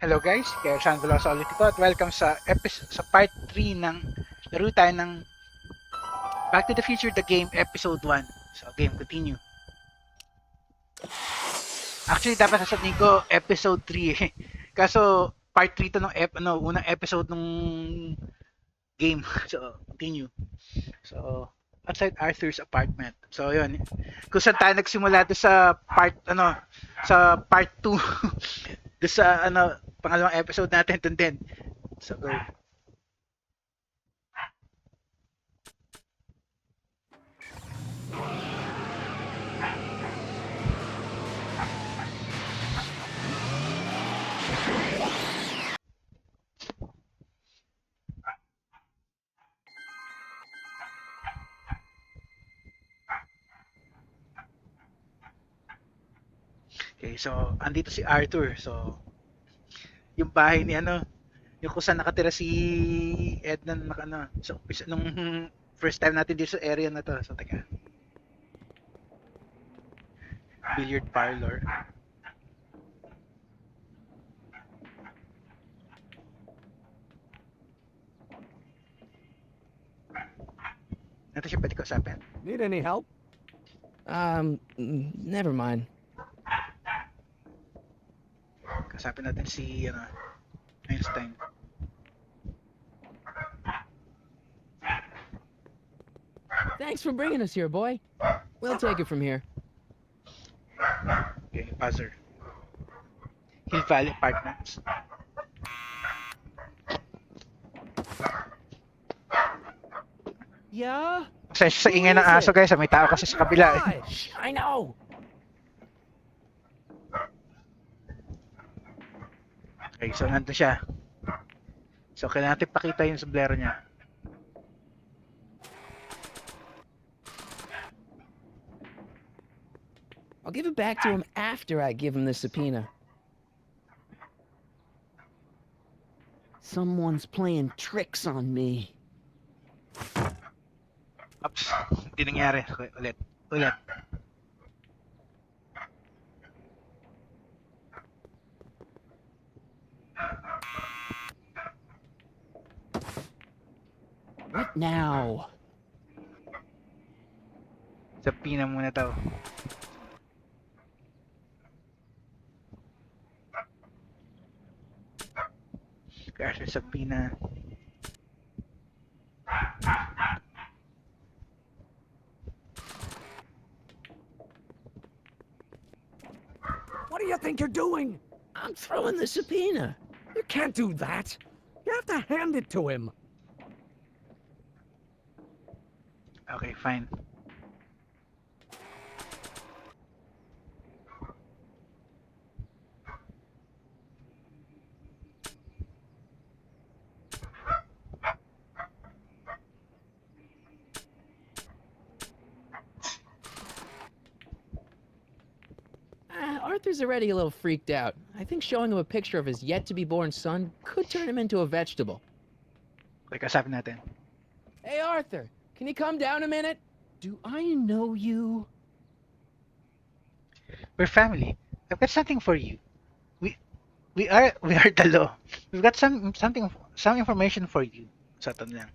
Hello guys, kaya Sean Veloso ulit ito at welcome sa sa part 3 ng laro tayo ng Back to the Future the Game Episode 1. So game continue. Actually dapat sasabihin ko Episode 3 eh. Kaso part 3 to ng unang episode ng game. So continue. So outside Arthur's apartment. So yun. Kung saan tayo nagsimula doon sa part 2 doon sa pangalawang episode natin dun din. So go. Okay, so andito si Arthur. So yung bahay ni yung kung saan nakatira si Edna so nung first time natin dito sa area na to. So teka, billiard parlor. Natin siya pwede kausapin. Need any help? Never mind. Kausapin natin si Einstein. Thanks for bringing us here, boy. We'll take it from here. Okay, buzzer. Hill Valley Apartments. Yeah? Pasensya sa ingay ng aso guys, may tao kasi sa kabila. Gosh, I know. Okay, so nandun siya. So kailangan natin pakita yung sombrero niya. I'll give it back to him after I give him the subpoena. Someone's playing tricks on me. Oops, hindi nangyari. Okay, ulit. What now? Sapina muna daw. Kasi sapina. What do you think you're doing? I'm throwing the subpoena. You can't do that. You have to hand it to him. Okay, fine. Arthur's already a little freaked out. I think showing him a picture of his yet-to-be-born son could turn him into a vegetable. Okay, kasapin natin. Hey, Arthur, can you come down a minute? Do I know you? We're family. I've got something for you. We are the law. We've got some information for you. Satan lang.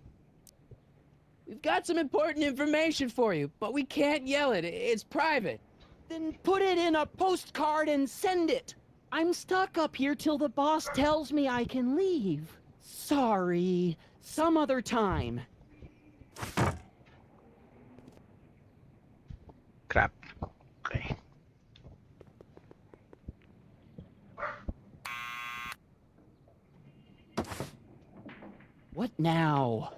We've got some important information for you, but we can't yell it. It's private. Then put it in a postcard and send it. I'm stuck up here till the boss tells me I can leave. Sorry. Some other time. Crap. Okay. What now?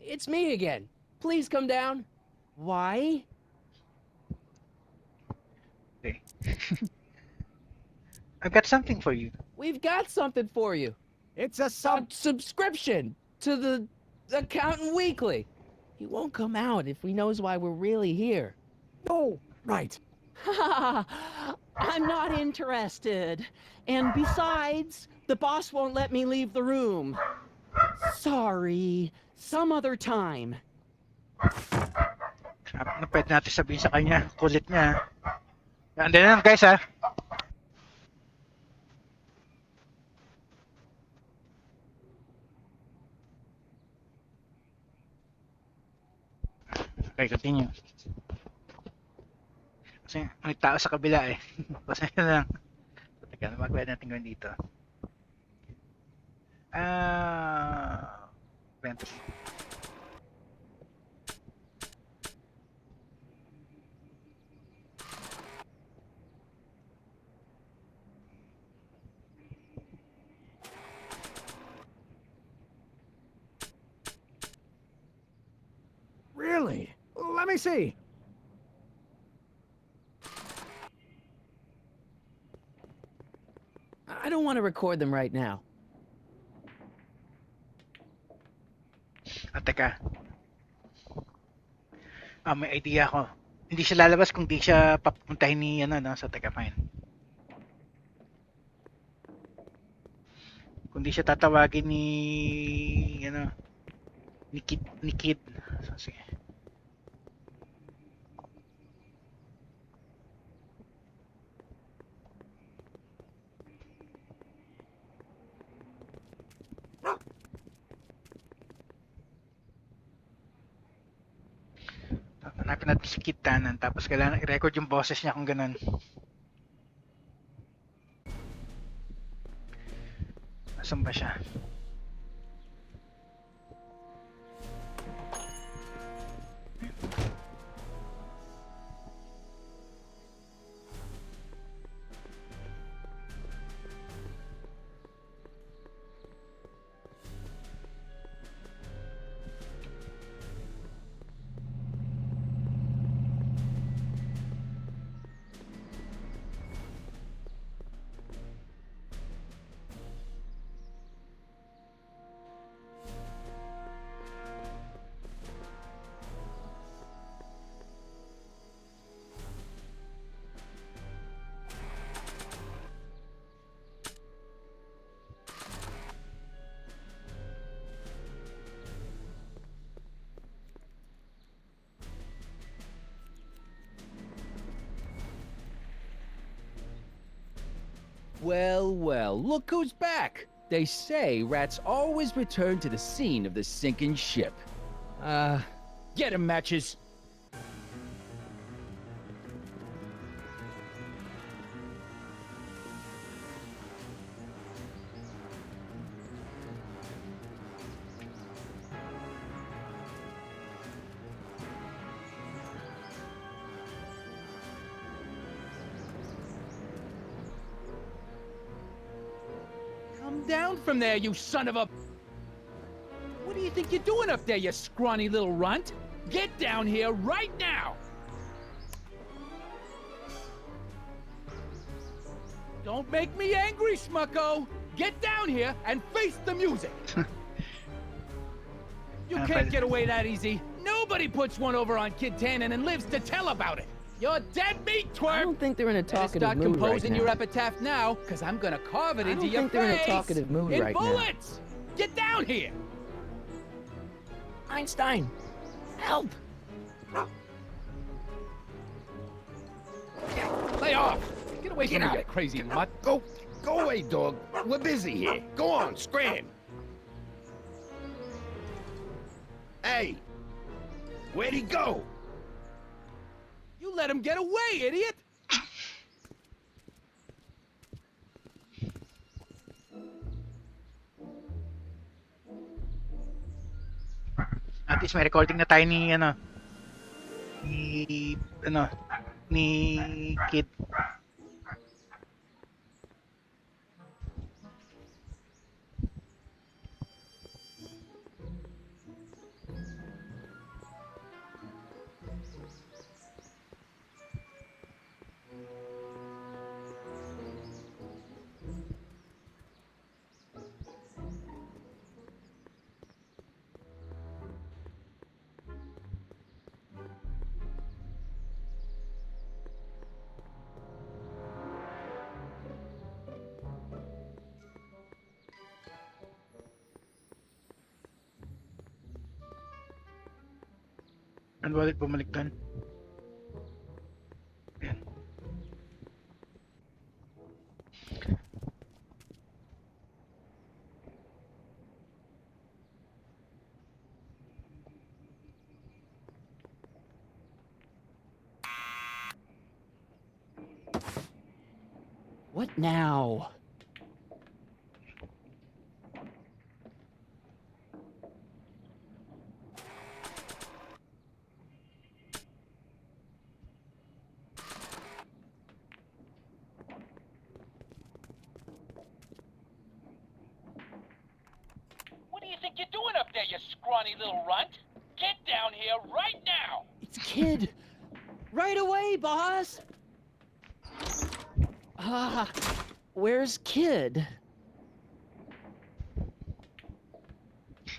It's me again. Please come down. Why? Okay. I've got something for you. We've got something for you. It's a Subscription to the Accountant Weekly. He won't come out if he knows why we're really here. Oh, right. I'm not interested. And besides, the boss won't let me leave the room. Sorry. Some other time. Crap, ano pwede natin sabihin sa kanya? Kulit niya. Andun na lang guys ha. Okay, continue. Kasi may tao sa kabila eh. Pasensya na lang. Teka, ano ba pwede natin gawin dito? Fantasy. Really? Let me see. I don't want to record them right now. Teka. May idea ako. Hindi siya lalabas kung di siya papuntahin ni ano no, so teka fine. Kung di siya tatawagin ni ano ni Kid. So, sige. Hanapin natin si Kid Tanan tapos kailangan i-record yung boses niya kung ganun. Nasaan ba siya? Well, well, look who's back. They say rats always return to the scene of the sinking ship. Get 'em, Matches. Come down from there, you son of a... What do you think you're doing up there, you scrawny little runt? Get down here right now! Don't make me angry, Smucko! Get down here and face the music! You can't get away that easy. Nobody puts one over on Kid Tannen and lives to tell about it. You're dead meat, twerp! I don't think they're in a Better talkative start mood right composing now. your epitaph now, because I'm gonna carve it I into don't your think they're in a face! talkative mood In right now. bullets! Get down here! Einstein, help! Lay off! Get away from me, you crazy mutt! Go away, dog. We're busy here. Go on, scram. Hey, where'd he go? You let him get away, idiot! At least may recording na tayo ni ano ni ano ni Kid. Ano ba ulit bumalik doon? Ayan. What now? What do you think you're doing up there, you scrawny little runt? Get down here right now! It's Kid. Right away, boss. Where's Kid?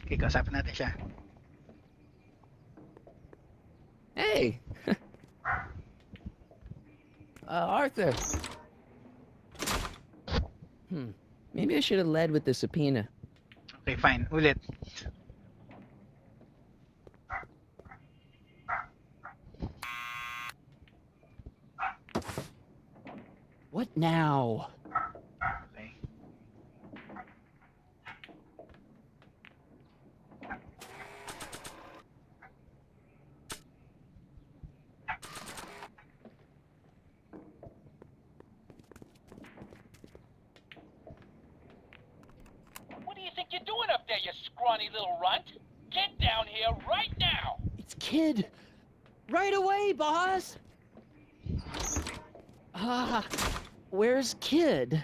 Okay, kausapin natin siya. Hey. Arthur. Maybe I should have led with the subpoena. Okay, fine. Ulit. What now? Okay. What do you think you're doing up there, you scrawny little runt? Get down here right now! It's Kid. Right away, boss. Where's Kid?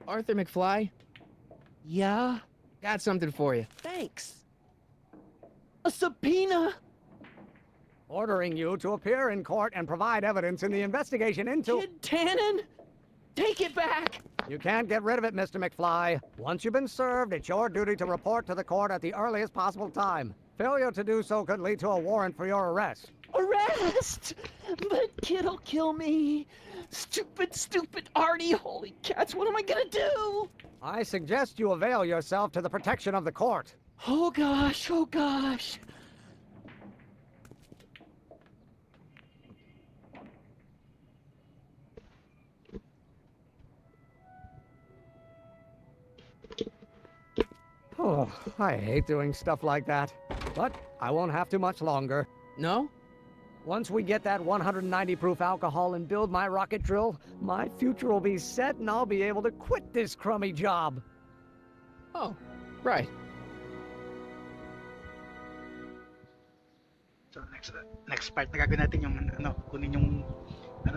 Arthur McFly? Yeah? Got something for you. Thanks. A subpoena? Ordering you to appear in court and provide evidence in the investigation into... Kid Tannen? Take it back! You can't get rid of it, Mr. McFly. Once you've been served, it's your duty to report to the court at the earliest possible time. Failure to do so could lead to a warrant for your arrest. Arrest! But Kid'll kill me. Stupid Artie. Holy cats, what am I gonna do? I suggest you avail yourself to the protection of the court. Oh gosh. Oh, I hate doing stuff like that. But I won't have to much longer. No? Once we get that 190 proof alcohol and build my rocket drill, my future will be set and I'll be able to quit this crummy job. Oh, right. So next part na gagawin natin yung kunin yung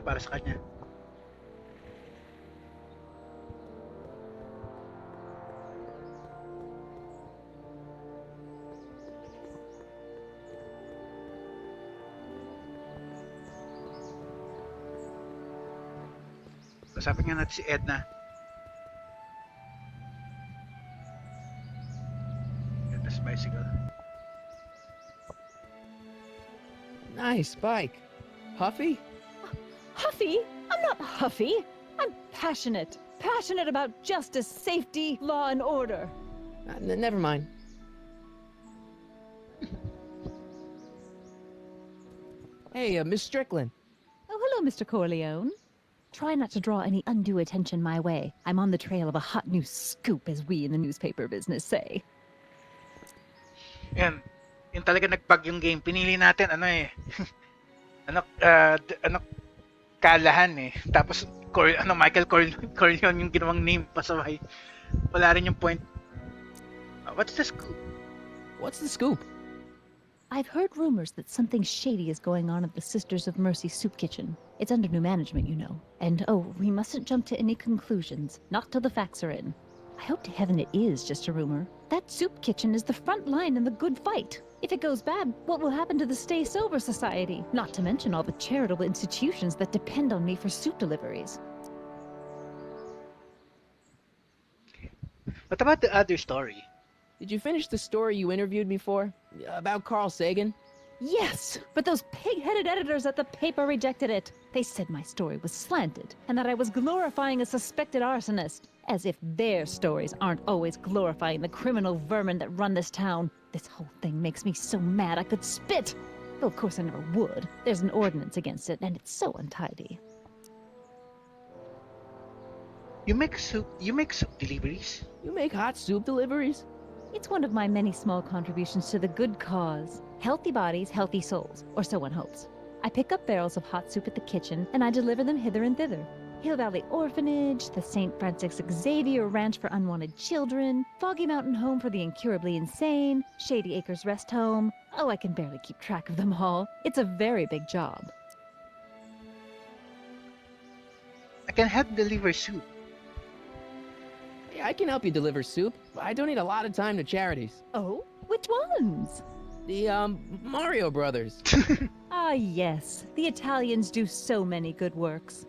para sa kanya. Kasapin nga natin si Edna. Edna's bicycle. Nice bike. Huffy? Huffy? I'm not huffy. I'm passionate. Passionate about justice, safety, law, and order. Never mind. Hey, Miss Strickland. Oh, hello, Mr. Corleone. Try not to draw any undue attention my way. I'm on the trail of a hot new scoop, as we in the newspaper business say. Yan. Yung talaga nag-bug yung game. Pinili natin, Kalahan eh. Tapos, Michael Corleone yung ginawang name pasaway. Wala rin yung point. What's the scoop? What's the scoop? I've heard rumors that something shady is going on at the Sisters of Mercy soup kitchen. It's under new management, you know. And we mustn't jump to any conclusions. Not till the facts are in. I hope to heaven it is just a rumor. That soup kitchen is the front line in the good fight. If it goes bad, what will happen to the Stay Sober Society? Not to mention all the charitable institutions that depend on me for soup deliveries. What about the other story? Did you finish the story you interviewed me for? About Carl Sagan? Yes, but those pig-headed editors at the paper rejected it. They said my story was slanted, and that I was glorifying a suspected arsonist. As if their stories aren't always glorifying the criminal vermin that run this town. This whole thing makes me so mad I could spit. Though of course I never would. There's an ordinance against it, and it's so untidy. You make soup. You make soup deliveries. You make hot soup deliveries? It's one of my many small contributions to the good cause. Healthy bodies, healthy souls, or so one hopes. I pick up barrels of hot soup at the kitchen, and I deliver them hither and thither. Hill Valley Orphanage, the St. Francis Xavier Ranch for Unwanted Children, Foggy Mountain Home for the Incurably Insane, Shady Acres Rest Home. Oh, I can barely keep track of them all. It's a very big job. I can help deliver soup. Hey, I can help you deliver soup. I donate a lot of time to charities. Oh? Which ones? The, Mario Brothers. Ah, yes. The Italians do so many good works.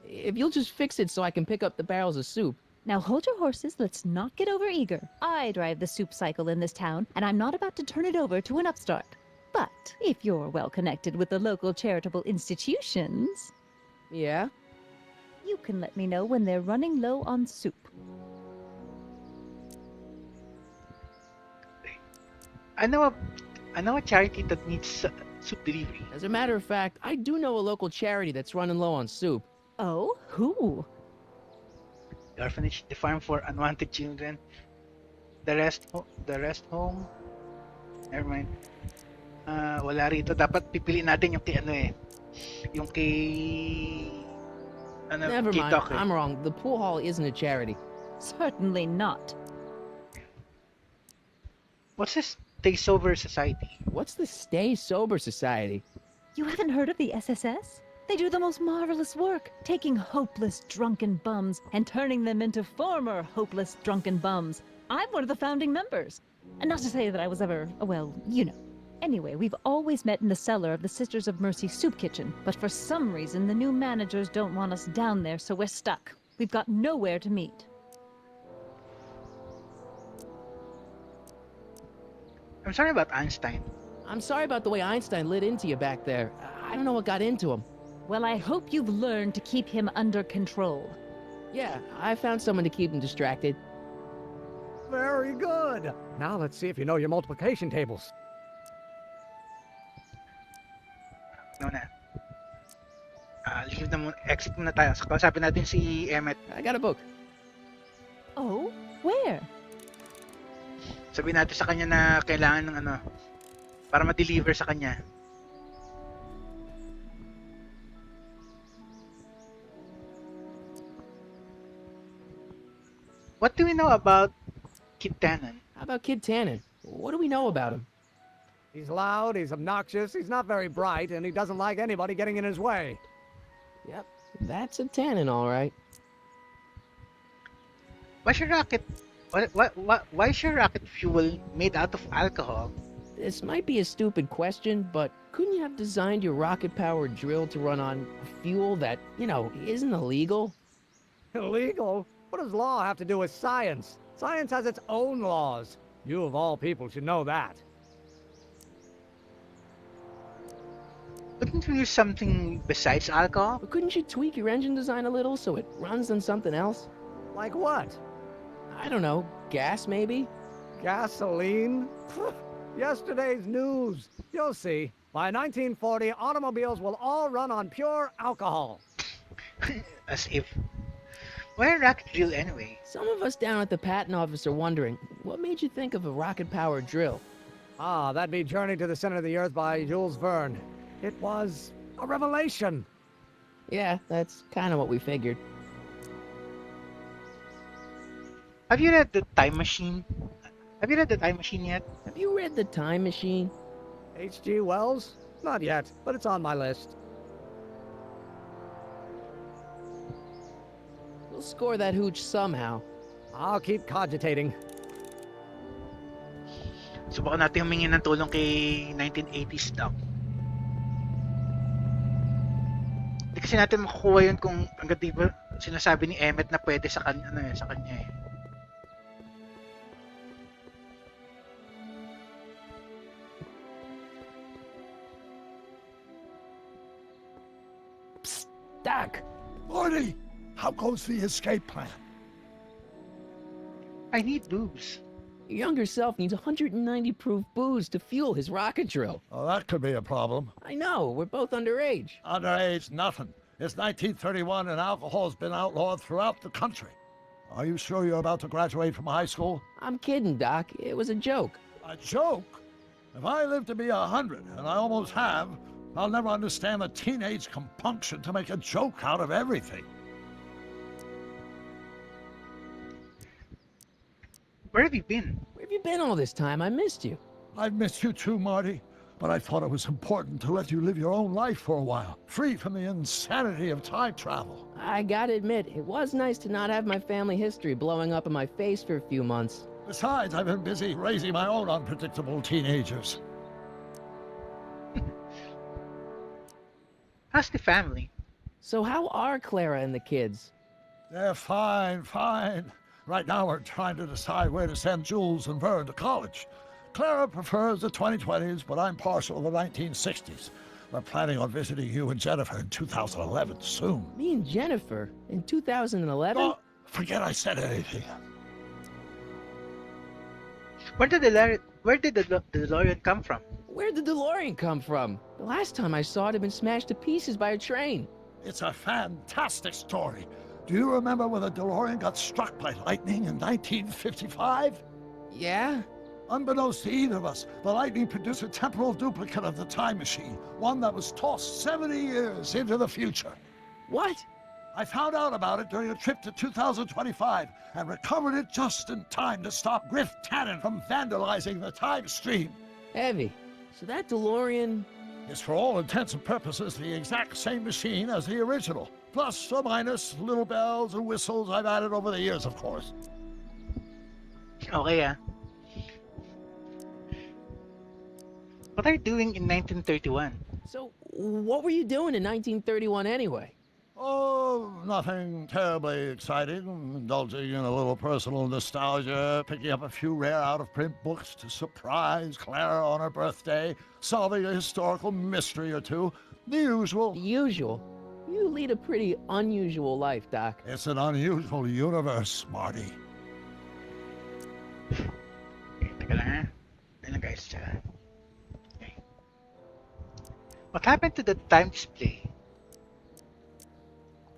If you'll just fix it so I can pick up the barrels of soup. Now hold your horses, let's not get overeager. I drive the soup cycle in this town, and I'm not about to turn it over to an upstart. But if you're well connected with the local charitable institutions, Yeah? you can let me know when they're running low on soup. I know a charity that needs soup delivery. As a matter of fact, I do know a local charity that's running low on soup. Oh, who? The orphanage, the farm for unwanted children, the rest home. Never mind. Wala rito. Dapat pipiliin natin yung kay ano eh. Yung kay ano, Never kay mind, Doc eh. I'm wrong. The pool hall isn't a charity. Certainly not. What's this Stay Sober Society? What's the Stay Sober Society? You haven't heard of the SSS? They do the most marvelous work, taking hopeless drunken bums and turning them into former hopeless drunken bums. I'm one of the founding members. And not to say that I was ever, well, you know. Anyway, we've always met in the cellar of the Sisters of Mercy soup kitchen, but for some reason the new managers don't want us down there, so we're stuck. We've got nowhere to meet. I'm sorry about Einstein. I'm sorry about the way Einstein lit into you back there. I don't know what got into him. Well, I hope you've learned to keep him under control. Yeah, I found someone to keep him distracted. Very good. Now let's see if you know your multiplication tables. No na. Leave na muna. Exit muna tayo. So, kausapin natin si Emmet. I got a book. Oh? Where? Sabihin natin sa kanya na kailangan ng ano para ma-deliver sa kanya. What do we know about Kid Tannen? How about Kid Tannen? What do we know about him? He's loud, he's obnoxious, he's not very bright, and he doesn't like anybody getting in his way. Yep, that's a Tannen, all right. Why is your rocket fuel made out of alcohol? This might be a stupid question, but couldn't you have designed your rocket-powered drill to run on fuel that, you know, isn't illegal? Illegal? What does law have to do with science? Science has its own laws. You of all people should know that. Couldn't we use something besides alcohol? But couldn't you tweak your engine design a little so it runs on something else? Like what? I don't know, gas maybe? Gasoline? Yesterday's news. You'll see. By 1940, automobiles will all run on pure alcohol. As if. Why a rocket drill anyway? Some of us down at the patent office are wondering, what made you think of a rocket-powered drill? Ah, that'd be Journey to the Center of the Earth by Jules Verne. It was a revelation. Yeah, that's kind of what we figured. Have you read The Time Machine? Have you read The Time Machine yet? Have you read The Time Machine? H.G. Wells? Not yet, but it's on my list. We'll score that hooch somehow. I'll keep cogitating. Subukan natin humingi ng tulong kay 1980s Doc. Hindi kasi natin makukuha yun kung hanggang di ba sinasabi ni Emmet na pwede sa kanya, sa kanya eh. Psst, Doc! Morty, how goes the escape plan? I need booze. Your younger self needs 190 proof booze to fuel his rocket drill. Oh, that could be a problem. I know, we're both underage. Underage, nothing. It's 1931 and alcohol's been outlawed throughout the country. Are you sure you're about to graduate from high school? I'm kidding, Doc. It was a joke. A joke? If I live to be 100, and I almost have, I'll never understand the teenage compunction to make a joke out of everything. Where have you been? Where have you been all this time? I missed you. I've missed you too, Marty. But I thought it was important to let you live your own life for a while, free from the insanity of time travel. I gotta admit, it was nice to not have my family history blowing up in my face for a few months. Besides, I've been busy raising my own unpredictable teenagers. How's the family? So how are Clara and the kids? They're fine, fine. Right now we're trying to decide where to send Jules and Vern to college. Clara prefers the 2020s, but I'm partial to the 1960s. We're planning on visiting you and Jennifer in 2011 soon. Me and Jennifer? In 2011? Oh, forget I said anything. Where did the DeLorean come from? Where'd the DeLorean come from? The last time I saw it had been smashed to pieces by a train. It's a fantastic story. Do you remember when the DeLorean got struck by lightning in 1955? Yeah? Unbeknownst to either of us, the lightning produced a temporal duplicate of the time machine, one that was tossed 70 years into the future. What? I found out about it during a trip to 2025 and recovered it just in time to stop Griff Tannen from vandalizing the time stream. Heavy. So that DeLorean... It's for all intents and purposes the exact same machine as the original. Plus or minus little bells and whistles I've added over the years, of course. Okay, ah. What are you doing in 1931? So, what were you doing in 1931 anyway? Oh, nothing terribly exciting. Indulging in a little personal nostalgia, picking up a few rare out-of-print books to surprise Clara on her birthday, solving a historical mystery or two. The usual. The usual? You lead a pretty unusual life, Doc. It's an unusual universe, Marty. Okay, teka lang, ha? Ayun lang, guys. Okay. What happened to the time display?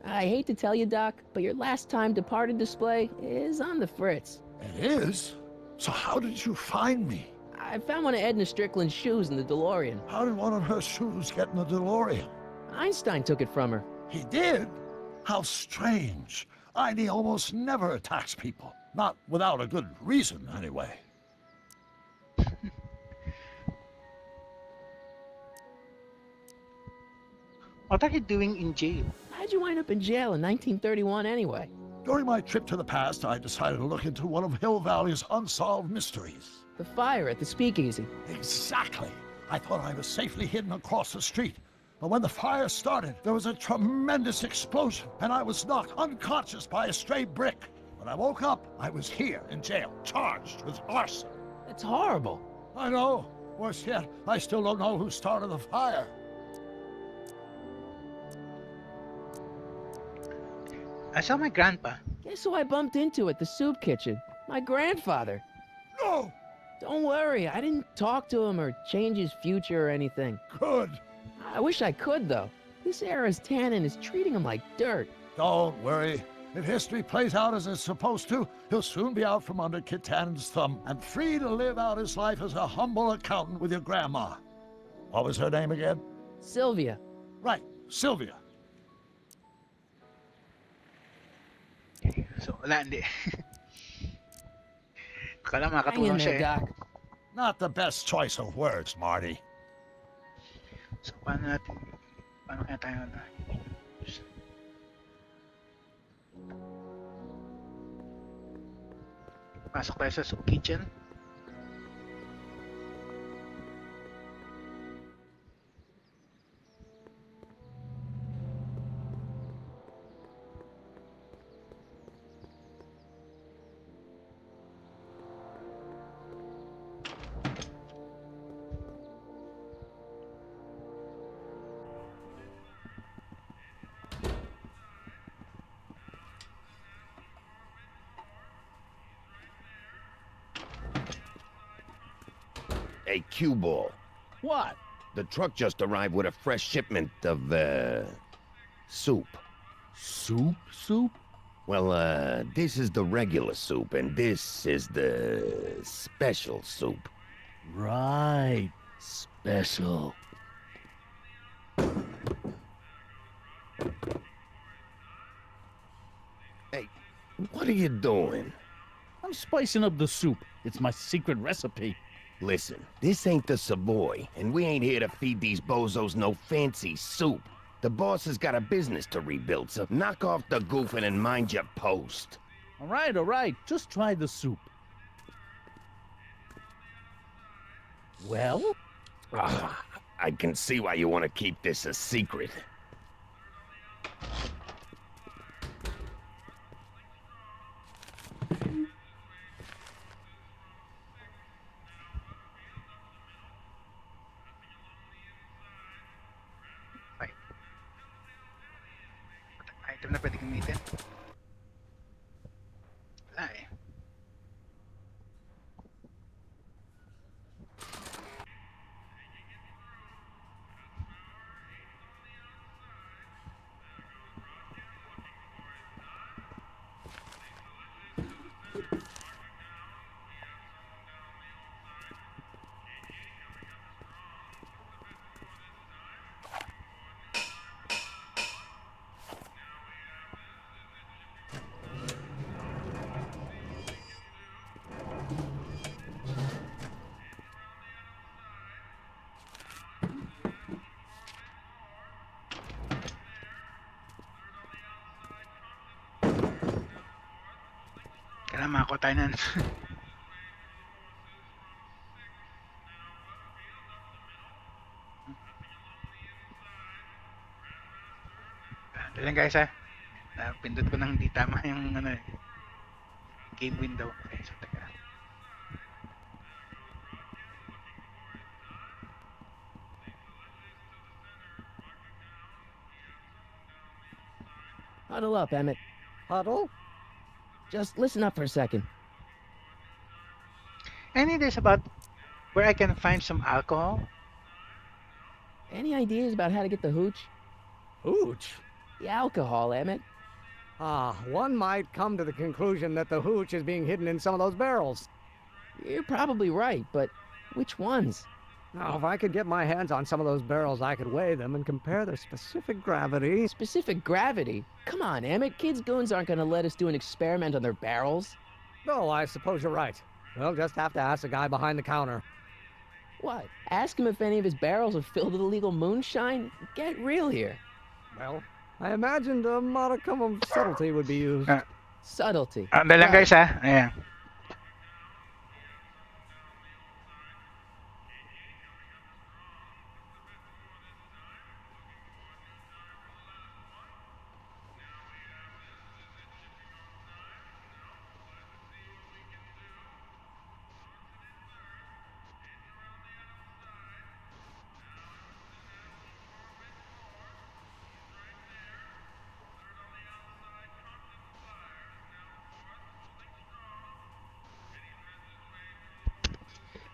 I hate to tell you, Doc, but your last time departed display is on the fritz. It is? So how did you find me? I found one of Edna Strickland's shoes in the DeLorean. How did one of her shoes get in the DeLorean? Einstein took it from her. He did? How strange. Ida almost never attacks people. Not without a good reason, anyway. What are you doing in jail? How'd you wind up in jail in 1931 anyway? During my trip to the past, I decided to look into one of Hill Valley's unsolved mysteries. The fire at the speakeasy. Exactly. I thought I was safely hidden across the street. But when the fire started, there was a tremendous explosion, and I was knocked unconscious by a stray brick. When I woke up, I was here in jail, charged with arson. That's horrible. I know. Worse yet, I still don't know who started the fire. I saw my grandpa. Guess who I bumped into at the soup kitchen? My grandfather. No! Don't worry, I didn't talk to him or change his future or anything. Good. I wish I could, though. This era's Tannen is treating him like dirt. Don't worry. If history plays out as it's supposed to, he'll soon be out from under Kit Tannen's thumb and free to live out his life as a humble accountant with your grandma. What was her name again? Sylvia. Right, Sylvia. So, wala, hindi. Kala Hang in makatulong siya there, eh. Doc. Not the best choice of words, Marty. So, paano kaya tayo na? Pasok tayo sa soup kitchen. Hey, Q-Ball. What? The truck just arrived with a fresh shipment of, Soup. Soup? Well, this is the regular soup, and this is the special soup. Right. Special. Hey, what are you doing? I'm spicing up the soup. It's my secret recipe. Listen, this ain't the Savoy, and we ain't here to feed these bozos no fancy soup. The boss has got a business to rebuild, so knock off the goofing and mind your post. All right. Just try the soup. Well? I can see why you want to keep this a secret. Okay. Item na pwede gamitin. Wala eh. Kailangan makakuha tayo ng Dali lang guys ha. Napindot ko nang hindi tama yung ano, game window. Okay, so teka. Huddle up, Emmett. Huddle? Just listen up for a second. Any ideas about where I can find some alcohol? Any ideas about how to get the hooch? Hooch? The alcohol, Emmett. One might come to the conclusion that the hooch is being hidden in some of those barrels. You're probably right, but which ones? Now, if I could get my hands on some of those barrels, I could weigh them and compare their specific gravity. Specific gravity? Come on, Emmett. Kids' goons aren't gonna let us do an experiment on their barrels. Oh, I suppose you're right. We'll just have to ask the guy behind the counter. What? Ask him if any of his barrels are filled with illegal moonshine? Get real here. Well, I imagined a modicum of subtlety would be used. Subtlety. Dali lang Right. guys ha. Ayan.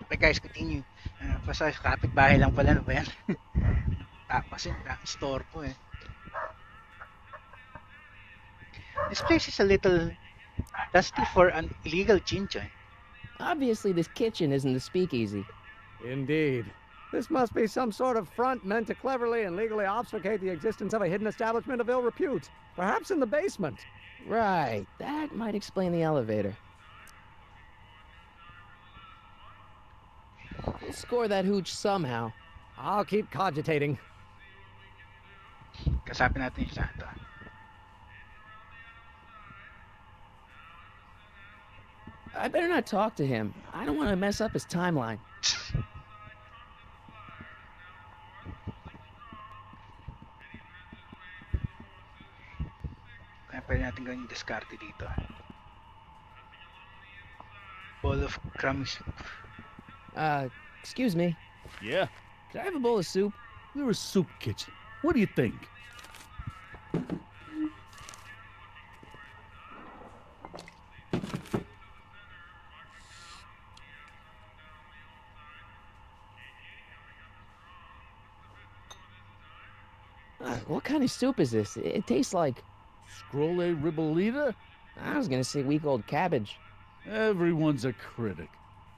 Okay guys, continue. Basta kapitbahay lang pala, ano ba yan? Kasi store po eh. This place is a little dusty for an illegal chinchoy. Obviously, this kitchen isn't the speakeasy. Indeed. This must be some sort of front meant to cleverly and legally obfuscate the existence of a hidden establishment of ill repute. Perhaps in the basement. Right. That might explain the elevator. We'll score that hooch somehow. I'll keep cogitating. Kasapin natin yung santo. I better not talk to him. I don't want to mess up his timeline. Kaya pwede natin gawin yung diskarte dito. Bowl of crummy soup. Excuse me. Yeah, Could I have a bowl of soup? we're a soup kitchen. What do you think? What kind of soup is this? It tastes like... Scrolle ribolita? I was gonna say week-old cabbage. Everyone's a critic.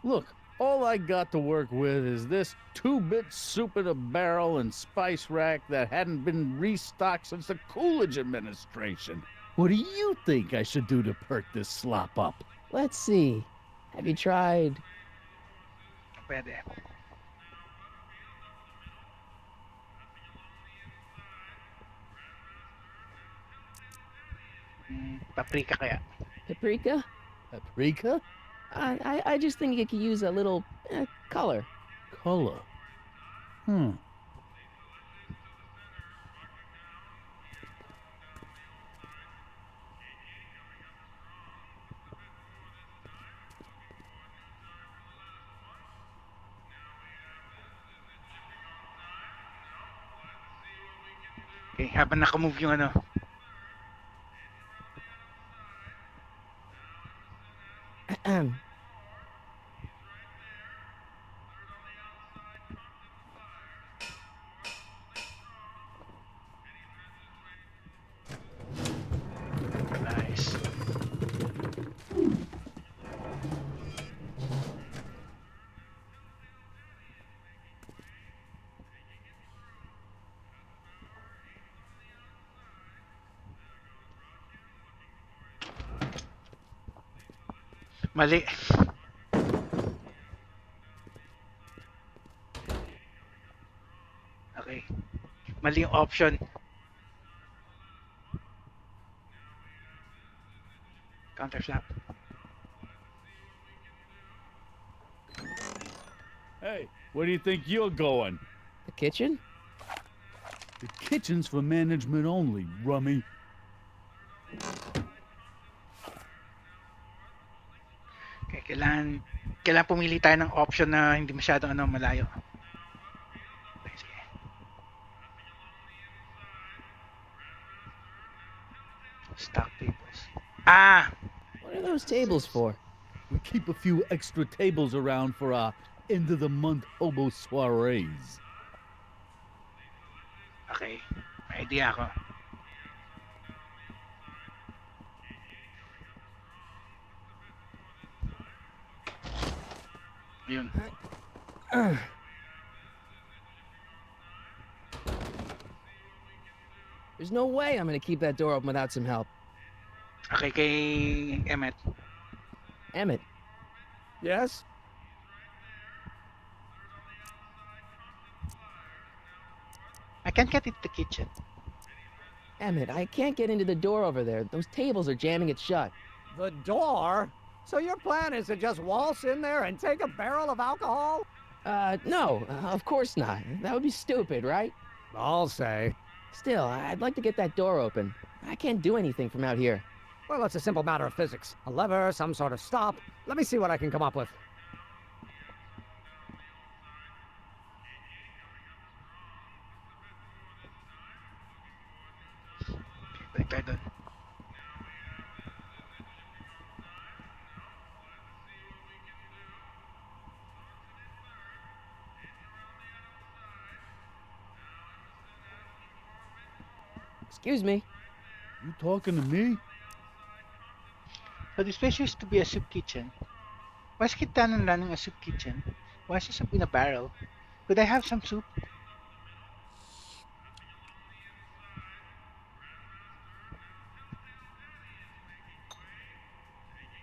Look, all I got to work with is this 2-bit soup in a barrel and spice rack that hadn't been restocked since the Coolidge administration. What do you think I should do to perk this slop up? Let's see. Have you tried... Pwede. Paprika kaya. paprika? Paprika? I just think it could use a little color. Color. Hmm. Okay, habang nakamove yung ano. Ahem. Nice. Mali. Okay. Mali yung option. Counter flap. Hey, where do you think you're going? The kitchen? The kitchen's for management only, rummy. Okay, kailangan pumili tayo ng option na hindi masyadong malayo. Okay, sige. Stock tables. Ah! What are those tables for? We keep a few extra tables around for our end-of-the-month hobo soirees. Okay. May idea ako. Yun. There's no way I'm gonna keep that door open without some help. Okay, kay Emmet. Emmett, Yes? I can't get into the kitchen. Emmett, I can't get into the door over there. Those tables are jamming it shut. The door? So your plan is to just waltz in there and take a barrel of alcohol? No, of course not. That would be stupid, right? I'll say. Still, I'd like to get that door open. I can't do anything from out here. Well, it's a simple matter of physics. A lever, some sort of stop. Let me see what I can come up with. Balik tayo dun. Excuse me. You talking to me? So this place used to be a soup kitchen. Why is Kitanan running a soup kitchen? Why is the soup in a barrel? Could I have some soup?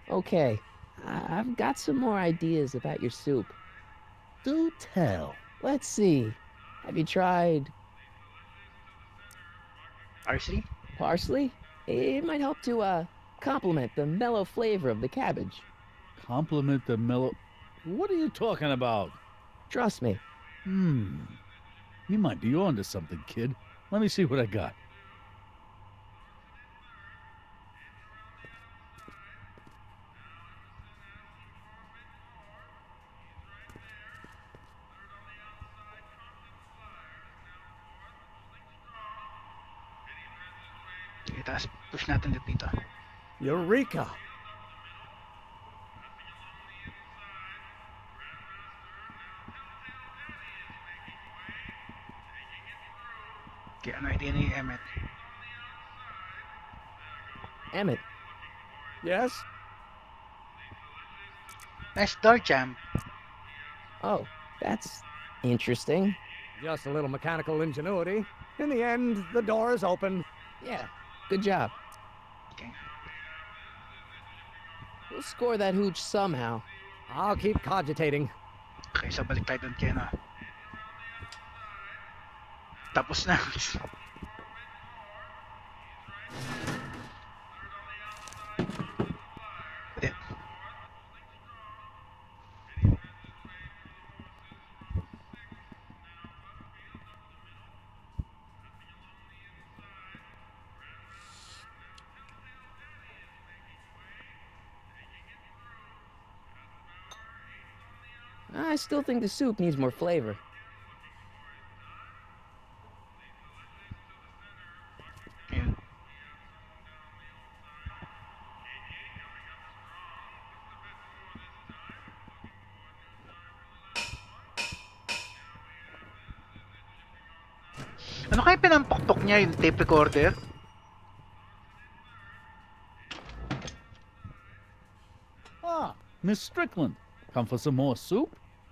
Okay, I've got some more ideas about your soup. Do tell. Let's see. Have you tried Parsley? parsley? It might help to, complement the mellow flavor of the cabbage. Compliment the mellow... What are you talking about? Trust me. You might be onto something, kid. Let me see what I got. Okay, tapos push natin dito. Eureka! Okay, ano idea ni Emmet? Emmett. Yes? Nice door jam. Oh, that's interesting. Just a little mechanical ingenuity. In the end, the door is open. Yeah, good job. Okay. We'll score that hooch somehow. I'll keep cogitating. Okay, so balik tayo dun kay ano. Tapos na. Ulit. I still think the soup needs more flavor. Ayun. Ano kaya pinampokpok niya yung tape recorder? Ah, Miss Strickland. Come for some more soup?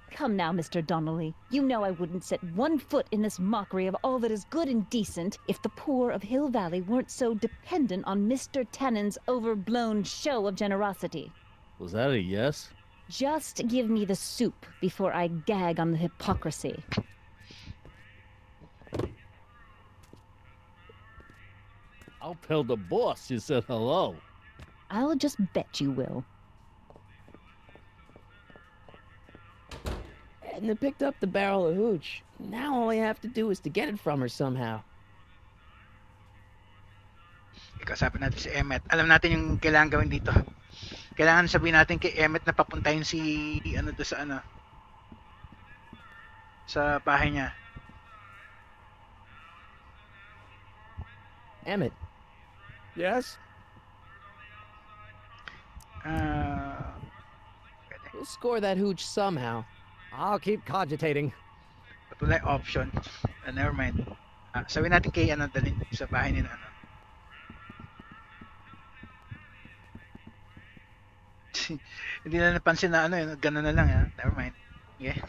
Come now, Mr. Donnelly. You know I wouldn't set one foot in this mockery of all that is good and decent if the poor of Hill Valley weren't so dependent on Mr. Tennant's overblown show of generosity. Was that a yes? Just give me the soup before I gag on the hypocrisy. I'll tell the boss you said hello. I'll just bet you will. Edna picked up the barrel of hooch. Now all I have to do is to get it from her somehow. Ikasapin natin si Emmet. Alam natin yung kailangan gawin dito. Kailangan sabihin natin kay Emmet na papuntahin si ano do sa ano sa bahay niya. Emmett. Yes? Pwede. We'll score that hooch somehow. I'll keep cogitating. But wala option. Never mind. Sabihin natin kay ano dalhin sa bahay ni ano. Hindi na napansin na ano, gano'n na lang ha. Never mind. Yeah.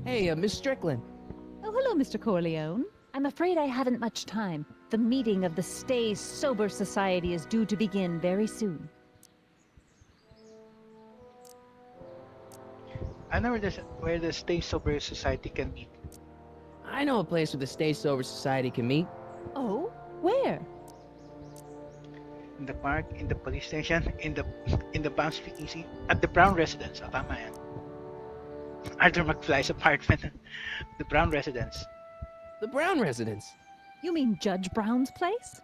Hey, Miss Strickland. Oh, hello, Mr. Corleone. I'm afraid I haven't much time. The meeting of the Stay Sober Society is due to begin very soon. I know where the Stay Sober Society can meet. I know a place where the Stay Sober Society can meet. Oh, where? In the park, in the police station, in the Palm Speakeasy, at the Brown Residence. Oh, tama yan. Arthur McFly's apartment. The Brown Residence. The Brown residence. You mean Judge Brown's place?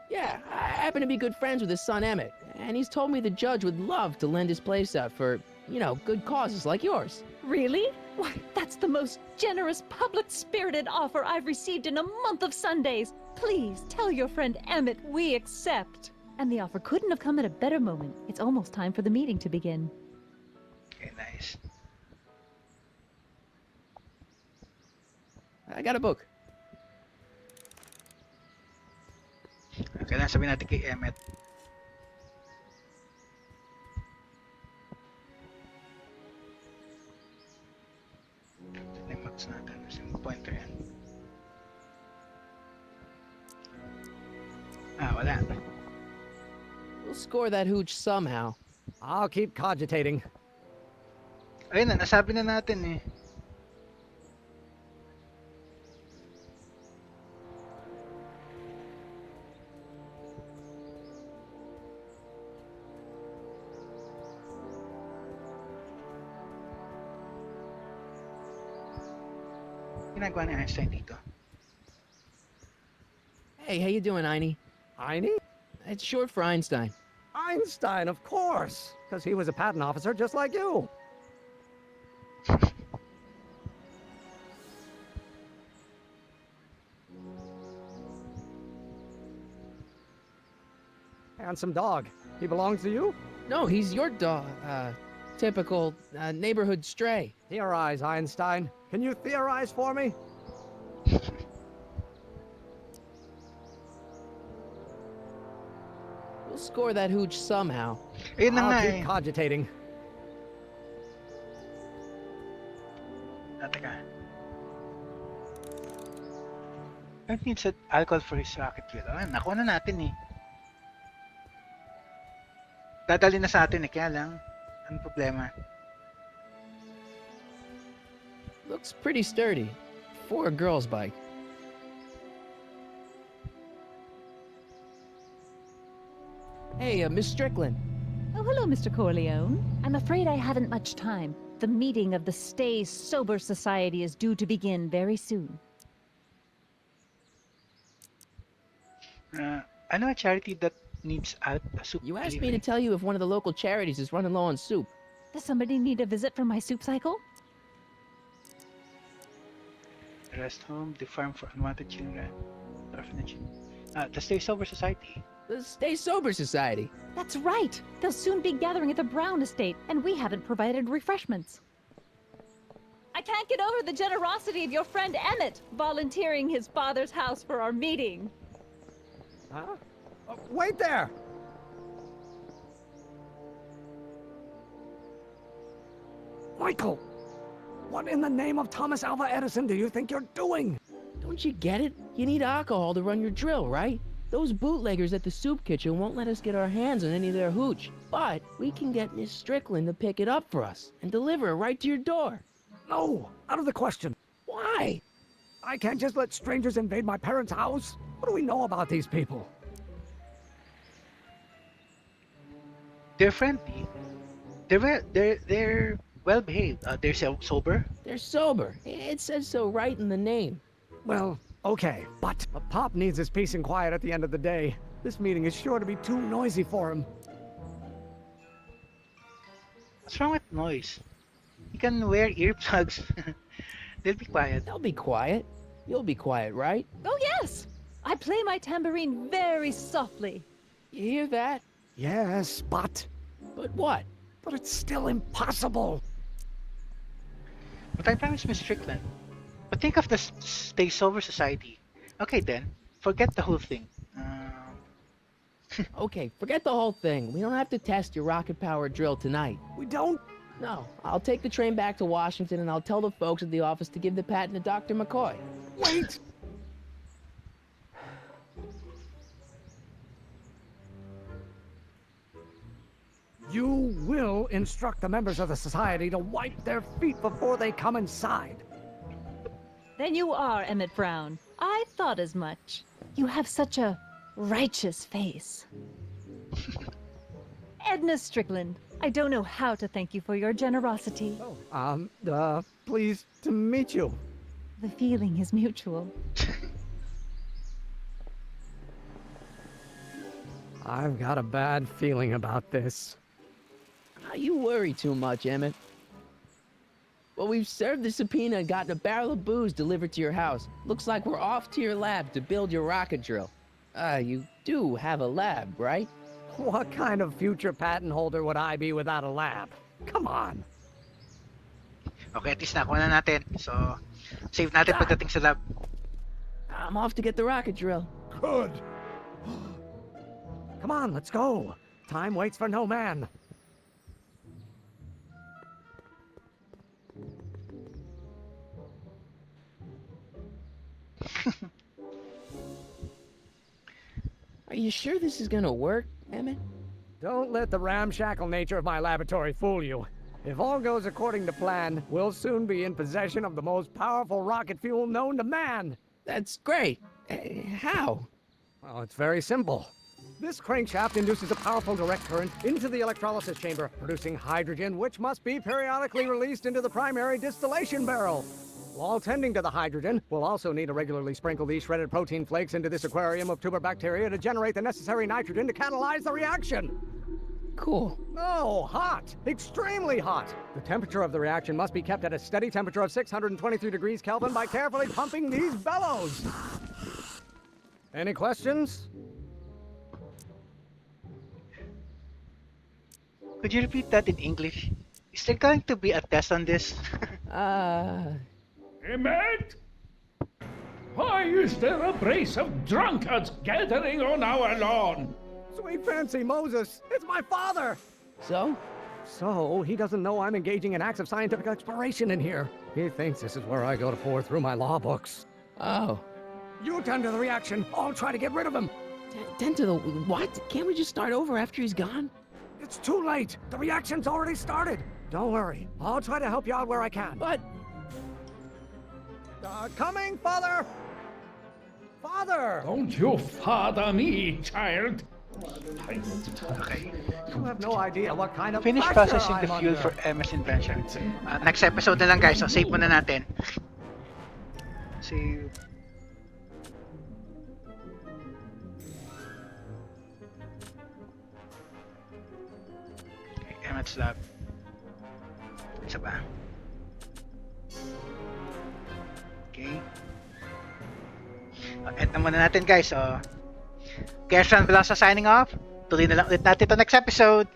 Yeah, I happen to be good friends with his son Emmett, and he's told me the judge would love to lend his place out for, you know, good causes like yours. Really? Why, that's the most generous, public-spirited offer I've received in a month of Sundays. Please tell your friend Emmett we accept. And the offer couldn't have come at a better moment. It's almost time for the meeting to begin. Okay, nice. I got a book. Kailangan sabihin natin kay Emmet. Max natin. Yung pointer yan. Wala. We'll score that hooch somehow. I'll keep cogitating. Ayun na, nasabi na natin eh. Ginagawa ni Einstein dito. Hey, how you doing, Einie? Einie? It's short for Einstein. Einstein, of course. Because he was a patent officer just like you. Handsome dog. He belongs to you? No, he's your dog. Typical neighborhood stray. Theorize, Einstein. Can you theorize for me? We'll score that hooch somehow. Ayun na nga I'll eh. keep cogitating. Teka. I need some alcohol for his rocket fuel. Nakuha na natin eh. Dadali na sa atin eh, kaya lang. Anong problema? Looks pretty sturdy for a girl's bike. Hey, Miss Strickland. Oh, hello, Mr. Corleone. I'm afraid I haven't much time. The meeting of the Stay Sober Society is due to begin very soon. I know a charity that needs soup. You asked me delivery. to tell you if one of the local charities is running low on soup. Does somebody need a visit from my soup cycle? Rest home, the farm for unwanted children, orphanage. The Stay Sober Society. The Stay Sober Society. That's right. They'll soon be gathering at the Brown estate, and we haven't provided refreshments. I can't get over the generosity of your friend Emmett, volunteering his father's house for our meeting. Huh? Wait there! Michael! What in the name of Thomas Alva Edison do you think you're doing? Don't you get it? You need alcohol to run your drill, right? Those bootleggers at the soup kitchen won't let us get our hands on any of their hooch. But we can get Miss Strickland to pick it up for us and deliver it right to your door. No, out of the question. Why? I can't just let strangers invade my parents' house. What do we know about these people? They're friendly. They're well behaved. They're sober. They're sober. It says so right in the name. Well, okay, but Pop needs his peace and quiet at the end of the day. This meeting is sure to be too noisy for him. What's wrong with noise? You can wear earplugs. They'll be quiet. They'll be quiet. You'll be quiet, right? Oh, yes! I play my tambourine very softly. You hear that? Yes, but But what? it's still impossible. But I promise Miss Strickland. But think of the Stay Sober Society. Okay then, forget the whole thing. Okay, forget the whole thing. We don't have to test your rocket-powered drill tonight. We don't. No, I'll take the train back to Washington and I'll tell the folks at the office to give the patent to Dr. McCoy. Wait. You will instruct the members of the society to wipe their feet before they come inside. Then you are Emmett Brown. I thought as much. You have such a righteous face. Edna Strickland, I don't know how to thank you for your generosity. Pleased to meet you. The feeling is mutual. I've got a bad feeling about this. You worry too much, Emmett. Well, we've served the subpoena and gotten a barrel of booze delivered to your house. Looks like we're off to your lab to build your rocket drill. You do have a lab, right? What kind of future patent holder would I be without a lab? Come on. Okay, at least nakuha na natin. So, save natin pagdating sa lab. I'm off to get the rocket drill. Good. Come on, let's go. Time waits for no man. Are you sure this is gonna work, Emmett? Don't let the ramshackle nature of my laboratory fool you. If all goes according to plan, we'll soon be in possession of the most powerful rocket fuel known to man. That's great. How? Well, it's very simple. This crankshaft induces a powerful direct current into the electrolysis chamber, producing hydrogen, which must be periodically released into the primary distillation barrel. While tending to the hydrogen, we'll also need to regularly sprinkle these shredded protein flakes into this aquarium of tuber bacteria to generate the necessary nitrogen to catalyze the reaction. Cool. Oh, hot! Extremely hot! The temperature of the reaction must be kept at a steady temperature of 623 degrees Kelvin by carefully pumping these bellows. Any questions? Could you repeat that in English? Is there going to be a test on this? Emmett? Why is there a brace of drunkards gathering on our lawn? Sweet fancy Moses, it's my father! So? So, he doesn't know I'm engaging in acts of scientific exploration in here. He thinks this is where I go to pour through my law books. Oh. You tend to the reaction. I'll try to get rid of him. Tend to the what? Can't we just start over after he's gone? It's too late. The reaction's already started. Don't worry. I'll try to help you out where I can. But Coming, Father! Father! Don't you father me, child. Okay. You have no idea what kind of Finish pressure processing the I'm fuel under. for Emma's invention. Next episode na lang guys, so save muna natin. Save. Okay, Emma's lab. Isa ba? Okay. End na muna natin guys, so Gershon Velosa signing off. Tuloy na lang ulit natin ito next episode.